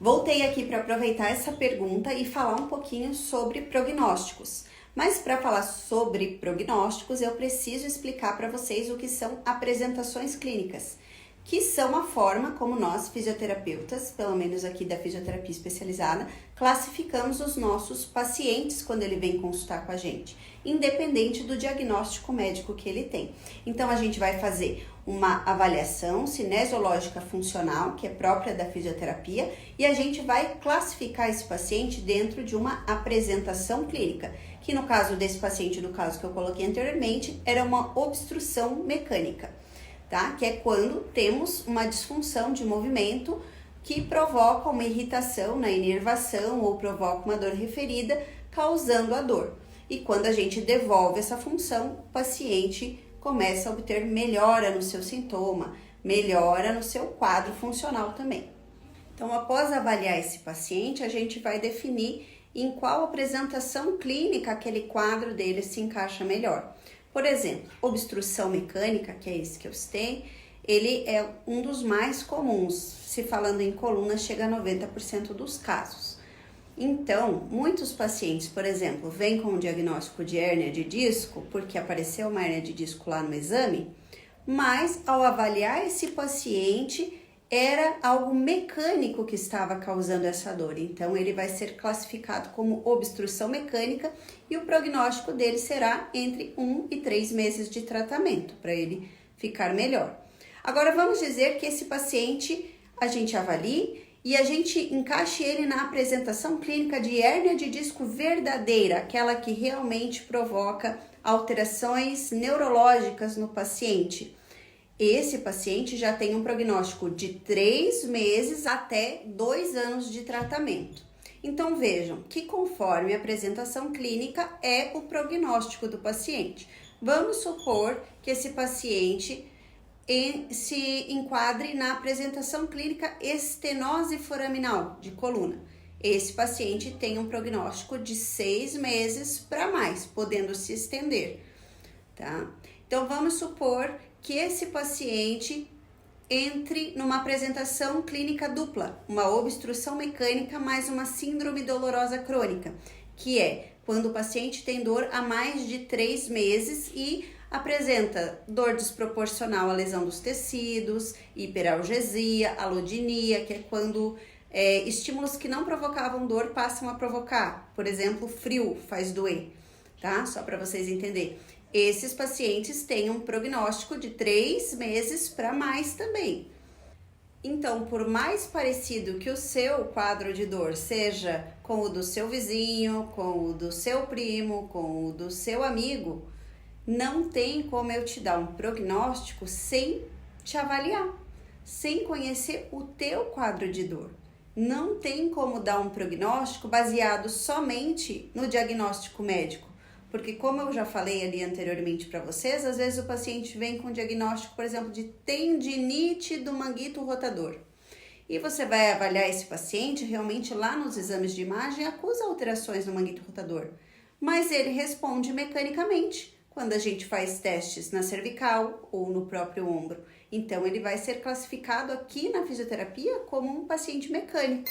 Voltei aqui para aproveitar essa pergunta e falar um pouquinho sobre prognósticos. Mas para falar sobre prognósticos, eu preciso explicar para vocês o que são apresentações clínicas, que são a forma como nós, fisioterapeutas, pelo menos aqui da fisioterapia especializada, classificamos os nossos pacientes quando ele vem consultar com a gente, independente do diagnóstico médico que ele tem. Então, a gente vai fazer uma avaliação cinesiológica funcional, que é própria da fisioterapia, e a gente vai classificar esse paciente dentro de uma apresentação clínica, que no caso desse paciente, do caso que eu coloquei anteriormente, era uma obstrução mecânica. Tá? Que é quando temos uma disfunção de movimento que provoca uma irritação na inervação ou provoca uma dor referida, causando a dor. E quando a gente devolve essa função, o paciente começa a obter melhora no seu sintoma, melhora no seu quadro funcional também. Então, após avaliar esse paciente, a gente vai definir em qual apresentação clínica aquele quadro dele se encaixa melhor. Por exemplo, obstrução mecânica, que é esse que eu citei, ele é um dos mais comuns. Se falando em coluna, chega a 90% dos casos. Então, muitos pacientes, por exemplo, vêm com um diagnóstico de hérnia de disco, porque apareceu uma hérnia de disco lá no exame, mas ao avaliar esse paciente, era algo mecânico que estava causando essa dor. Então, ele vai ser classificado como obstrução mecânica e o prognóstico dele será entre 1 e 3 meses de tratamento, para ele ficar melhor. Agora, vamos dizer que esse paciente a gente avalie e a gente encaixe ele na apresentação clínica de hérnia de disco verdadeira, aquela que realmente provoca alterações neurológicas no paciente. Esse paciente já tem um prognóstico de 3 meses até 2 anos de tratamento. Então vejam que conforme a apresentação clínica é o prognóstico do paciente. Vamos supor que esse paciente se enquadre na apresentação clínica estenose foraminal de coluna. Esse paciente tem um prognóstico de 6 meses para mais, podendo se estender, tá? Então vamos supor que esse paciente entre numa apresentação clínica dupla, uma obstrução mecânica mais uma síndrome dolorosa crônica, que é quando o paciente tem dor há mais de 3 meses e apresenta dor desproporcional à lesão dos tecidos, hiperalgesia, alodinia, que é quando estímulos que não provocavam dor passam a provocar. Por exemplo, frio faz doer, tá? Só para vocês entenderem. Esses pacientes têm um prognóstico de 3 meses para mais também. Então, por mais parecido que o seu quadro de dor seja com o do seu vizinho, com o do seu primo, com o do seu amigo, não tem como eu te dar um prognóstico sem te avaliar, sem conhecer o teu quadro de dor. Não tem como dar um prognóstico baseado somente no diagnóstico médico. Porque como eu já falei ali anteriormente para vocês, às vezes o paciente vem com diagnóstico, por exemplo, de tendinite do manguito rotador. E você vai avaliar esse paciente realmente lá nos exames de imagem, acusa alterações no manguito rotador. Mas ele responde mecanicamente quando a gente faz testes na cervical ou no próprio ombro. Então ele vai ser classificado aqui na fisioterapia como um paciente mecânico.